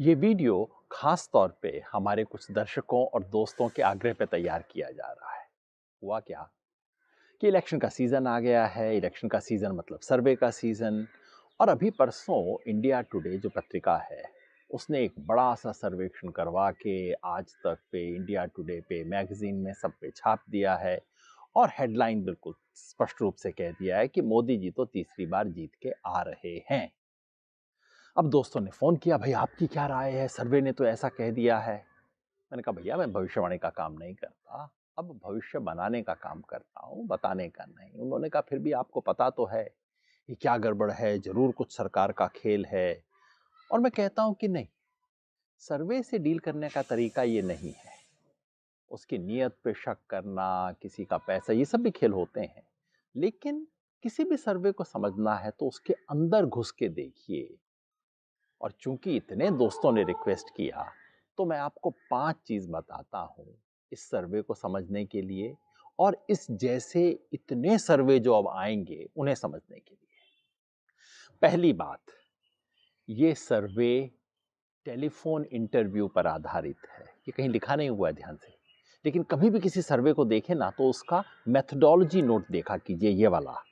ये वीडियो खास तौर पे हमारे कुछ दर्शकों और दोस्तों के आग्रह पे तैयार किया जा रहा है। हुआ क्या कि इलेक्शन का सीज़न आ गया है, इलेक्शन का सीज़न मतलब सर्वे का सीज़न। और अभी परसों इंडिया टुडे जो पत्रिका है, उसने एक बड़ा-सा सर्वेक्षण करवा के आज तक पे, इंडिया टुडे पे, मैगज़ीन में सब पे छाप दिया है और हेडलाइन बिल्कुल स्पष्ट रूप से कह दिया है कि मोदी जी तो तीसरी बार जीत के आ रहे हैं। अब दोस्तों ने फ़ोन किया, "भई आपकी क्या राय है? सर्वे ने तो ऐसा कह दिया है।" मैंने कहा, "भैया मैं भविष्यवाणी का काम नहीं करता, अब भविष्य बनाने का काम करता हूँ, बताने का नहीं।" उन्होंने कहा, "फिर भी आपको पता तो है कि क्या गड़बड़ है, ज़रूर कुछ सरकार का खेल है।" और मैं कहता हूँ कि नहीं, सर्वे से डील करने का तरीका ये नहीं है। उसकी नीयत पे शक करना, किसी का पैसा, ये सब भी खेल होते हैं। लेकिन किसी भी सर्वे को समझना है तो उसके अंदर घुस के देखिए। और चूंकि इतने दोस्तों ने रिक्वेस्ट किया, तो मैं आपको 5 चीज़ बताता हूँ इस सर्वे को समझने के लिए और इस जैसे इतने सर्वे जो अब आएँगे, उन्हें समझने के लिए। पहली बात, ये सर्वे टेलीफ़ोन इंटरव्यू पर आधारित है। ये कहीं लिखा नहीं हुआ है ध्यान से। लेकिन कभी भी किसी सर्वे को देखें ना, तो उसका मेथोडोलॉजी नोट देखा कीजिए, ये वाला।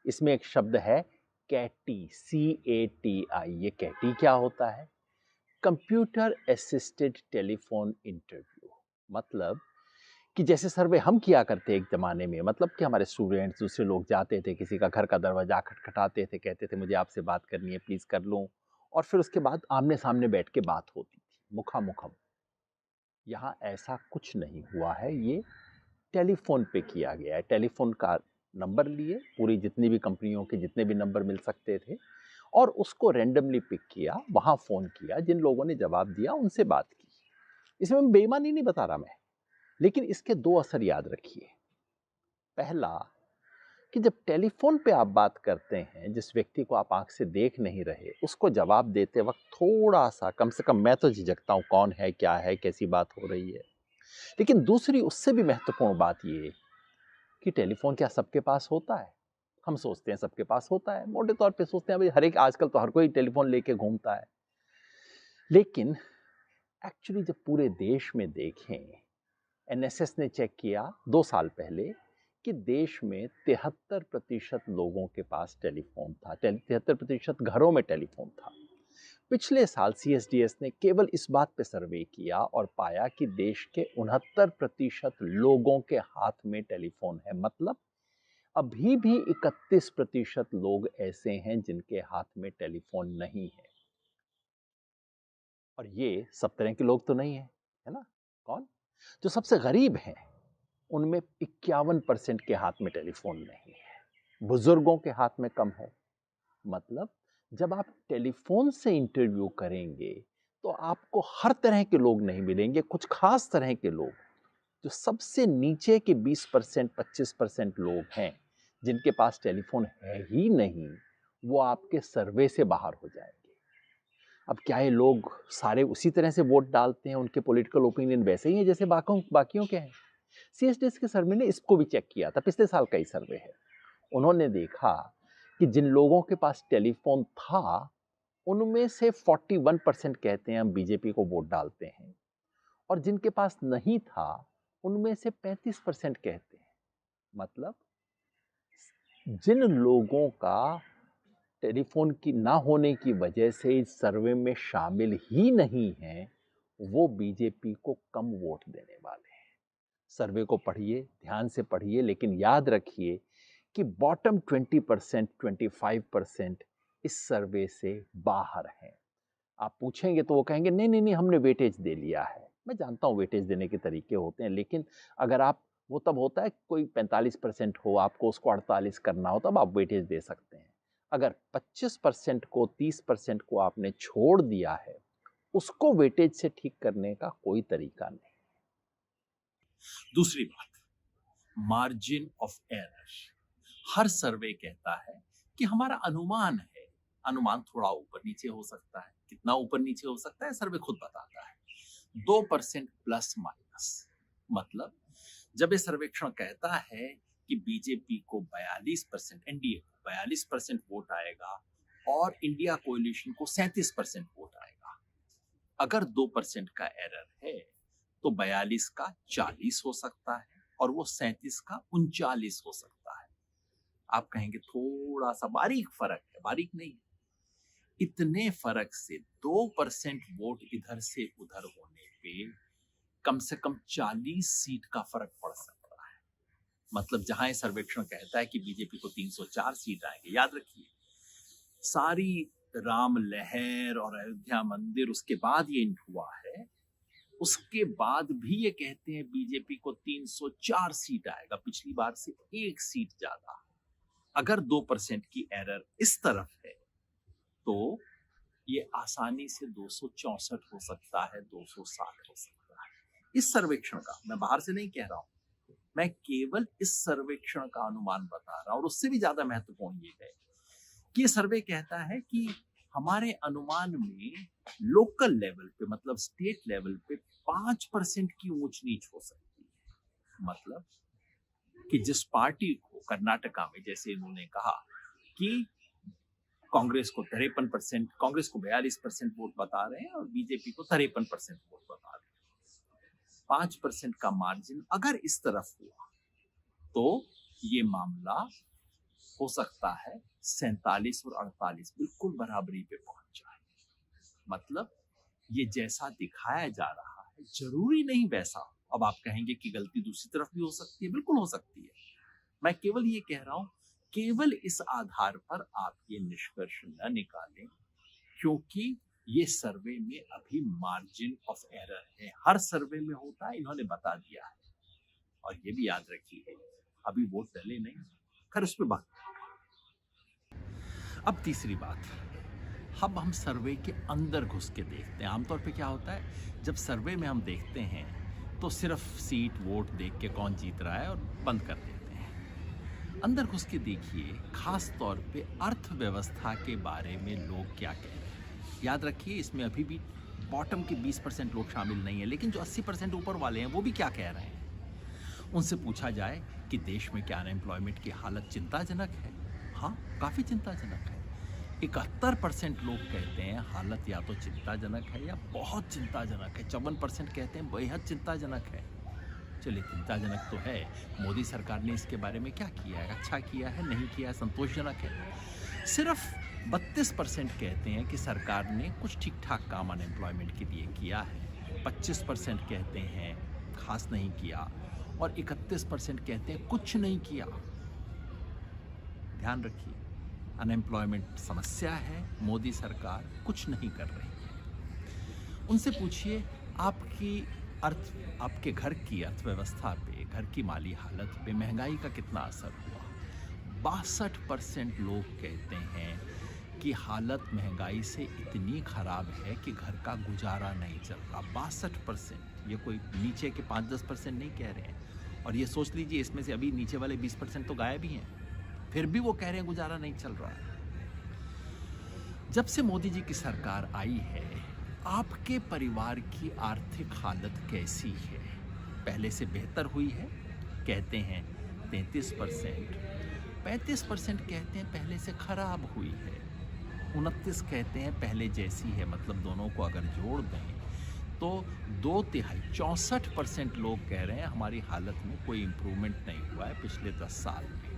इसमें एक शब्द है कैटी, CATI। ये कैटी क्या होता है? Computer assisted telephone interview. मतलब कि जैसे सर्वे हम किया करते एक ज़माने में, मतलब कि हमारे स्टूडेंट्स, दूसरे लोग जाते थे, किसी का घर का दरवाज़ा खटखटाते थे, कहते थे मुझे आपसे बात करनी है, प्लीज़ कर लूँ? और फिर उसके बाद आमने-सामने बैठ के बात होती थी, मुखामुखम। यहाँ ऐसा कुछ नहीं हुआ है, ये टेलीफ़ोन पे किया गया है। टेलीफ़ोन का नंबर लिए, पूरी जितनी भी कंपनियों के जितने भी नंबर मिल सकते थे और उसको रैंडमली पिक किया, वहाँ फ़ोन किया, जिन लोगों ने जवाब दिया उनसे बात की। इसमें बेईमानी नहीं बता रहा मैं, लेकिन इसके 2 असर याद रखिए। पहला, कि जब टेलीफ़ोन पे आप बात करते हैं, जिस व्यक्ति को आप आँख से देख नहीं रहे, उसको जवाब देते वक़्त थोड़ा-सा, कम से कम मैं तो झिझकता हूँ, कौन है, क्या है, कैसी बात हो रही है। लेकिन दूसरी उससे भी महत्वपूर्ण बात ये कि टेलीफ़ोन क्या सबके पास होता है? हम सोचते हैं सबके पास होता है, मोटे तौर पे सोचते हैं भई हर एक, आजकल तो हर कोई टेलीफ़ोन लेके घूमता है। लेकिन एक्चुअली जब पूरे देश में देखें, एनएसएस ने चेक किया 2 साल पहले कि देश में 73% लोगों के पास टेलीफ़ोन था, 73% घरों में टेलीफ़ोन था। पिछले साल सीएसडीएस ने केवल इस बात पे सर्वे किया और पाया कि देश के 69% लोगों के हाथ में टेलीफ़ोन है। मतलब अभी भी 31% लोग ऐसे हैं जिनके हाथ में टेलीफ़ोन नहीं है। और ये सब तरह के लोग तो नहीं हैं, है ना? कौन? जो सबसे गरीब हैं, उनमें 51% के हाथ में टेलीफ़ोन नहीं है। बुज़ुर्गों के हाथ में कम है। मतलब जब आप टेलीफ़ोन से इंटरव्यू करेंगे, तो आपको हर तरह के लोग नहीं मिलेंगे, कुछ खास तरह के लोग। जो सबसे नीचे के 20% 25% लोग हैं, जिनके पास टेलीफ़ोन है ही नहीं, वो आपके सर्वे से बाहर हो जाएँगे। अब क्या ये लोग सारे उसी तरह से वोट डालते हैं, उनके पॉलिटिकल ओपिनियन वैसे ही हैं जैसे बाकियों के हैं? सीएसडीएस के सर्वे ने इसको भी चेक किया था, पिछले साल का ही सर्वे है। उन्होंने देखा कि जिन लोगों के पास टेलीफ़ोन था, उनमें से 41% कहते हैं हम बीजेपी को वोट डालते हैं और जिनके पास नहीं था, उनमें से 35% कहते हैं। मतलब जिन लोगों का टेलीफ़ोन की ना होने की वजह से इस सर्वे में शामिल ही नहीं हैं, वो बीजेपी को कम वोट देने वाले हैं। सर्वे को पढ़िए, ध्यान से पढ़िए, लेकिन याद रखिए कि बॉटम 20%, 25% इस सर्वे से बाहर हैं। आप पूछेंगे तो वो कहेंगे नहीं, नहीं, नहीं, हमने वेटेज दे लिया है। मैं जानता हूँ वेटेज देने के तरीके होते हैं, लेकिन अगर आप, वो तब होता है कोई 45% हो, आपको उसको 48 करना हो, तब आप वेटेज दे सकते हैं। अगर 25% को, 30% को आपने छोड़ दिया है, उसको वेटेज से ठीक करने का कोई तरीका नहीं। दूसरी बात, मार्जिन ऑफ एरर। हर सर्वे कहता है कि हमारा अनुमान है, अनुमान थोड़ा ऊपर नीचे हो सकता है, कितना ऊपर नीचे हो सकता है सर्वे खुद बताता है, 2% प्लस माइनस। मतलब जब ये सर्वेक्षण कहता है कि बीजेपी को 42%, एनडीए को 42% वोट आएगा और इंडिया कोalition को 37% वोट आएगा, अगर 2% का एरर है तो 42 का 40 हो सकता है और वो 37 का 39 हो सकता है। आप कहेंगे थोड़ा सा बारीक फर्क है, बारीक नहीं है। इतने फर्क से 2% वोट इधर से उधर होने पे कम से कम 40 सीट का फर्क पड़ सकता है। मतलब जहां ये सर्वेक्षण कहता है कि बीजेपी को 304 सीट आएंगे, याद रखिए सारी राम लहर और अयोध्या मंदिर उसके बाद ये हुआ है, उसके बाद भी ये कहते हैं बीजेपी को 304 सीट आएगा, पिछली बार से 1 सीट ज्यादा। अगर 2% की एरर इस तरफ है तो ये आसानी से 264 हो सकता है, 260 हो सकता है। इस सर्वेक्षण का, मैं बाहर से नहीं कह रहा हूं, मैं केवल इस सर्वेक्षण का अनुमान बता रहा हूं। और उससे भी ज्यादा महत्वपूर्ण ये है कि ये सर्वे कहता है कि हमारे अनुमान में लोकल लेवल पे, मतलब स्टेट लेवल पे 5% की ऊंच नीच हो सकती है। मतलब कि जिस पार्टी को कर्नाटका में, जैसे इन्होंने कहा कि कांग्रेस को 53%, कांग्रेस को 42% वोट बता रहे हैं और बीजेपी को 53% वोट बता रहे हैं, 5% का मार्जिन अगर इस तरफ हुआ तो ये मामला हो सकता है 47 और 48 बिल्कुल बराबरी पे पहुंच जाए। मतलब ये जैसा दिखाया जा रहा है जरूरी नहीं वैसा। अब आप कहेंगे कि गलती दूसरी तरफ भी हो सकती है, बिल्कुल हो सकती है। मैं केवल ये कह रहा हूं, केवल इस आधार पर आप ये निष्कर्ष न निकालें, क्योंकि ये सर्वे में अभी मार्जिन ऑफ एरर है। हर सर्वे में होता है, इन्होंने बता दिया है। और ये भी याद रखिए अभी वोट डले नहीं। खैर उस पर बात। अब तीसरी बात, अब हम सर्वे के अंदर घुस के देखते हैं। आमतौर पे क्या होता है, जब सर्वे में हम देखते हैं तो सिर्फ सीट वोट देख के कौन जीत रहा है और बंद कर देते हैं। अंदर घुस के देखिए, खास तौर पे अर्थव्यवस्था के बारे में लोग क्या कह रहे हैं। याद रखिए इसमें अभी भी बॉटम के 20% लोग शामिल नहीं है, लेकिन जो 80% ऊपर वाले हैं वो भी क्या कह रहे हैं। उनसे पूछा जाए कि देश में क्या अनएम्प्लॉयमेंट की हालत चिंताजनक है। हाँ, काफ़ी चिंताजनक है। 71% लोग कहते हैं हालत या तो चिंताजनक है या बहुत चिंताजनक है। 54% कहते हैं बेहद चिंताजनक है। चलिए, चिंताजनक तो है। मोदी सरकार ने इसके बारे में क्या किया है, अच्छा किया है, नहीं किया है, संतोषजनक है। सिर्फ 32% कहते हैं कि सरकार ने कुछ ठीक ठाक काम अनएम्प्लॉयमेंट के लिए किया है। 25% कहते हैं खास नहीं किया और 31% कहते हैं कुछ नहीं किया। ध्यान रखिए, अनएम्प्लॉयमेंट समस्या है, मोदी सरकार कुछ नहीं कर रही है। उनसे पूछिए आपके घर की अर्थव्यवस्था पे, घर की माली हालत पे महंगाई का कितना असर हुआ। 62% लोग कहते हैं कि हालत महंगाई से इतनी खराब है कि घर का गुजारा नहीं चल रहा। 62%, ये कोई नीचे के 5-10% नहीं कह रहे हैं। और ये सोच लीजिए इसमें से अभी नीचे वाले 20% तो गायब ही हैं, फिर भी वो कह रहे हैं गुजारा नहीं चल रहा है। जब से मोदी जी की सरकार आई है, आपके परिवार की आर्थिक हालत कैसी है? पहले से बेहतर हुई है? कहते हैं 33%। 35% कहते हैं पहले से खराब हुई है। 29 कहते हैं पहले जैसी है। मतलब दोनों को अगर जोड़ दें तो 2/3, 64% लोग कह रहे हैं हमारी हालत में कोई इम्प्रूवमेंट नहीं हुआ है पिछले 10 साल में।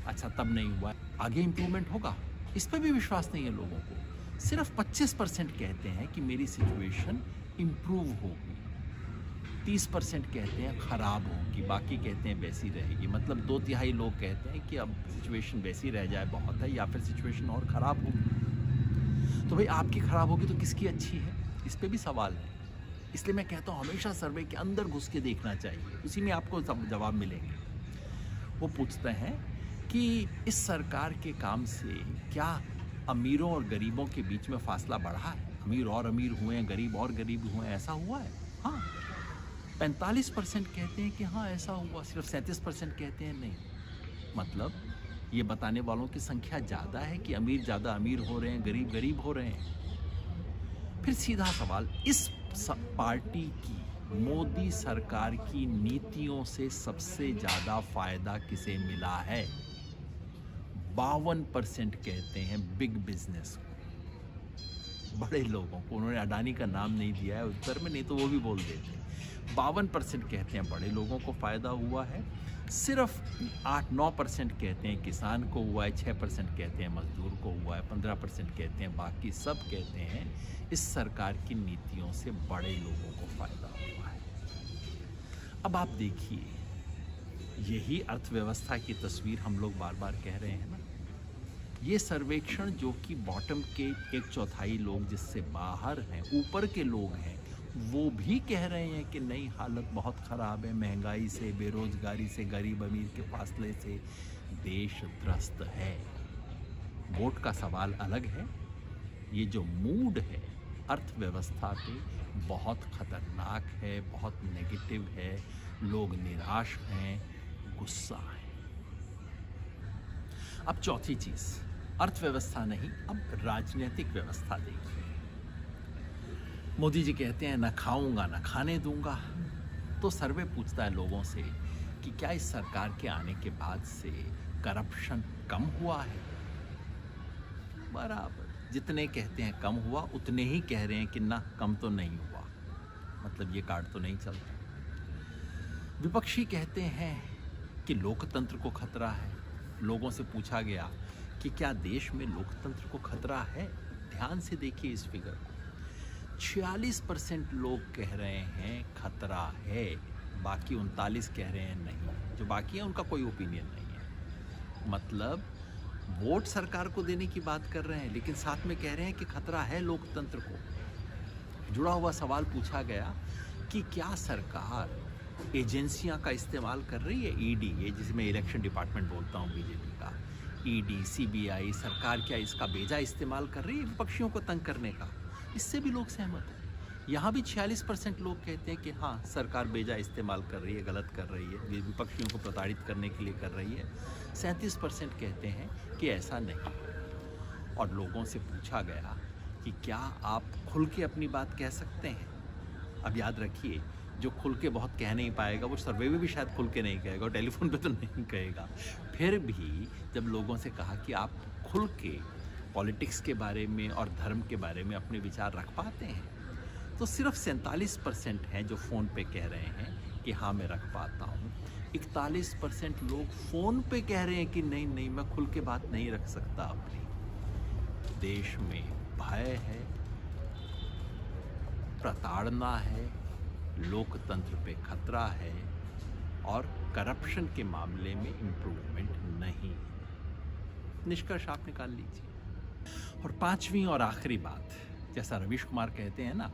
अच्छा, तब नहीं हुआ, आगे इम्प्रूवमेंट होगा, इस पर भी विश्वास नहीं है लोगों को। सिर्फ 25% कहते हैं कि मेरी सिचुएशन इम्प्रूव होगी। 30% कहते हैं खराब होगी, बाकी कहते हैं वैसी रहेगी। मतलब 2/3 लोग कहते हैं कि अब सिचुएशन वैसी रह जाए बहुत है, या फिर सिचुएशन और ख़राब होगी। तो भाई आपकी ख़राब होगी तो किसकी अच्छी है, इस पर भी सवाल है। इसलिए मैं कहता हूँ हमेशा सर्वे के अंदर घुस के देखना चाहिए, उसी में आपको सब जवाब मिलेंगे। वो पूछते हैं कि इस सरकार के काम से क्या अमीरों और गरीबों के बीच में फासला बढ़ा है? अमीर और अमीर हुए हैं, गरीब और गरीब हुए हैं, ऐसा हुआ है? हाँ, 45% कहते हैं कि हाँ ऐसा हुआ। सिर्फ 37% कहते हैं नहीं। मतलब ये बताने वालों की संख्या ज़्यादा है कि अमीर ज़्यादा अमीर हो रहे हैं, गरीब गरीब हो रहे हैं। फिर सीधा सवाल, इस पार्टी की, मोदी सरकार की नीतियों से सबसे ज़्यादा फायदा किसे मिला है? 52% कहते हैं बिग बिजनेस को। बड़े लोगों को, उन्होंने अडानी का नाम नहीं दिया है उत्तर में, नहीं तो वो भी बोल देते। 52% कहते हैं बड़े लोगों को फ़ायदा हुआ है, सिर्फ 8-9% कहते हैं किसान को हुआ है, 6% कहते हैं मजदूर को हुआ है, 15% कहते हैं, बाकी सब कहते हैं इस सरकार की नीतियों से बड़े लोगों को फ़ायदा हुआ है। अब आप देखिए, यही अर्थव्यवस्था की तस्वीर हम लोग बार बार कह रहे हैं ना। ये सर्वेक्षण जो कि बॉटम के 1/4 लोग जिससे बाहर हैं, ऊपर के लोग हैं, वो भी कह रहे हैं कि नहीं, हालत बहुत ख़राब है, महंगाई से, बेरोजगारी से, गरीब अमीर के फासले से देश त्रस्त है। वोट का सवाल अलग है, ये जो मूड है अर्थव्यवस्था पे बहुत ख़तरनाक है, बहुत नेगेटिव है, लोग निराश हैं, गुस्सा है। अब चौथी चीज़, अर्थव्यवस्था नहीं, अब राजनीतिक व्यवस्था देखिए। मोदी जी कहते हैं न खाऊंगा न खाने दूंगा, तो सर्वे पूछता है लोगों से कि क्या इस सरकार के आने के बाद से करप्शन कम हुआ है? बराबर, जितने कहते हैं कम हुआ, उतने ही कह रहे हैं कि ना, कम तो नहीं हुआ। मतलब ये कार्ड तो नहीं चलता। विपक्षी कहते हैं कि लोकतंत्र को खतरा है। लोगों से पूछा गया कि क्या देश में लोकतंत्र को खतरा है? ध्यान से देखिए इस फिगर को। 46% लोग कह रहे हैं खतरा है, बाकी 39 कह रहे हैं नहीं। जो बाकी है उनका कोई ओपिनियन नहीं है। मतलब वोट सरकार को देने की बात कर रहे हैं, लेकिन साथ में कह रहे हैं कि खतरा है लोकतंत्र को। जुड़ा हुआ सवाल पूछा गया कि क्या सरकार एजेंसियां का इस्तेमाल कर रही है, ईडी, ये जिसमें इलेक्शन डिपार्टमेंट बोलता हूँ बीजेपी का, ईडी, सीबीआई, सरकार क्या इसका बेजा इस्तेमाल कर रही है विपक्षियों को तंग करने का? इससे भी लोग सहमत हैं। यहाँ भी 46% लोग कहते हैं कि हाँ, सरकार बेजा इस्तेमाल कर रही है, गलत कर रही है, विपक्षियों को प्रताड़ित करने के लिए कर रही है। 37% कहते हैं कि ऐसा नहीं। और लोगों से पूछा गया कि क्या आप खुल के अपनी बात कह सकते हैं? अब याद रखिए, जो खुल के बहुत कह नहीं पाएगा वो सर्वे में भी शायद खुल के नहीं कहेगा और टेलीफोन पे तो नहीं कहेगा। फिर भी जब लोगों से कहा कि आप खुल के पॉलिटिक्स के बारे में और धर्म के बारे में अपने विचार रख पाते हैं, तो सिर्फ 47% हैं जो फ़ोन पे कह रहे हैं कि हाँ मैं रख पाता हूँ। 41% लोग फ़ोन पे कह रहे हैं कि नहीं नहीं, मैं खुल के बात नहीं रख सकता अपनी। देश में भय है, प्रताड़ना है, लोकतंत्र पे खतरा है और करप्शन के मामले में इम्प्रूवमेंट नहीं। निष्कर्ष आप निकाल लीजिए। और पांचवी और आखिरी बात, जैसा रवीश कुमार कहते हैं ना,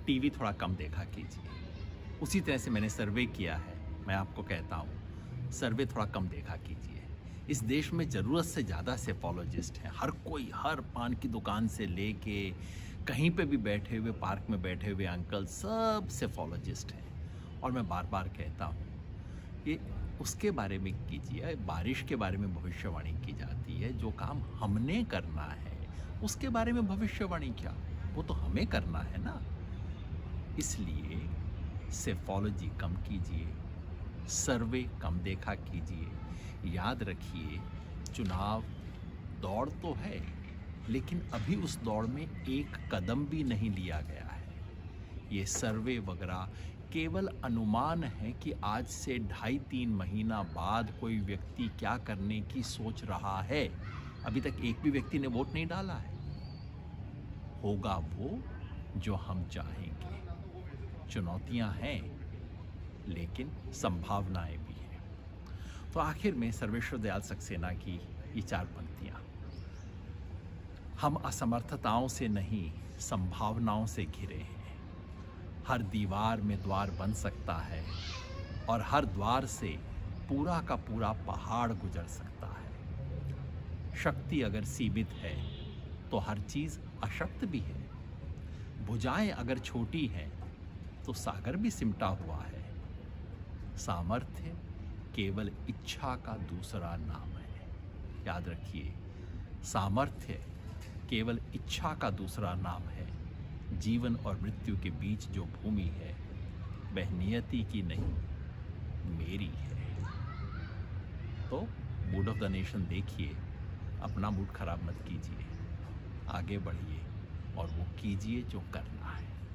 टीवी थोड़ा कम देखा कीजिए। उसी तरह से मैंने सर्वे किया है, मैं आपको कहता हूँ सर्वे थोड़ा कम देखा कीजिए। इस देश में ज़रूरत से ज़्यादा सेफोलॉजिस्ट हैं। हर कोई, हर पान की दुकान से लेके कहीं पे भी बैठे हुए, पार्क में बैठे हुए अंकल, सब सेफोलॉजिस्ट हैं। और मैं बार बार कहता हूँ ये उसके बारे में कीजिए, बारिश के बारे में भविष्यवाणी की जाती है। जो काम हमने करना है उसके बारे में भविष्यवाणी क्या, वो तो हमें करना है ना। इसलिए सेफोलॉजी कम कीजिए, सर्वे कम देखा कीजिए। याद रखिए, चुनाव दौड़ तो है, लेकिन अभी उस दौड़ में एक कदम भी नहीं लिया गया है। ये सर्वे वगैरह केवल अनुमान है कि आज से 2.5-3 महीना बाद कोई व्यक्ति क्या करने की सोच रहा है। अभी तक एक भी व्यक्ति ने वोट नहीं डाला है। होगा वो जो हम चाहेंगे। चुनौतियां हैं, लेकिन संभावनाएं भी हैं। तो आखिर में सर्वेश्वर दयाल सक्सेना की ये 4 पंक्तियां, हम असमर्थताओं से नहीं, संभावनाओं से घिरे हैं। हर दीवार में द्वार बन सकता है और हर द्वार से पूरा का पूरा पहाड़ गुजर सकता है। शक्ति अगर सीमित है तो हर चीज़ अशक्त भी है। भुजाएं अगर छोटी हैं तो सागर भी सिमटा हुआ है। सामर्थ्य केवल इच्छा का दूसरा नाम है। याद रखिए, सामर्थ्य केवल इच्छा का दूसरा नाम है। जीवन और मृत्यु के बीच जो भूमि है वह नियति की नहीं, मेरी है। तो मूड ऑफ द नेशन देखिए, अपना मूड खराब मत कीजिए, आगे बढ़िए, और वो कीजिए जो करना है।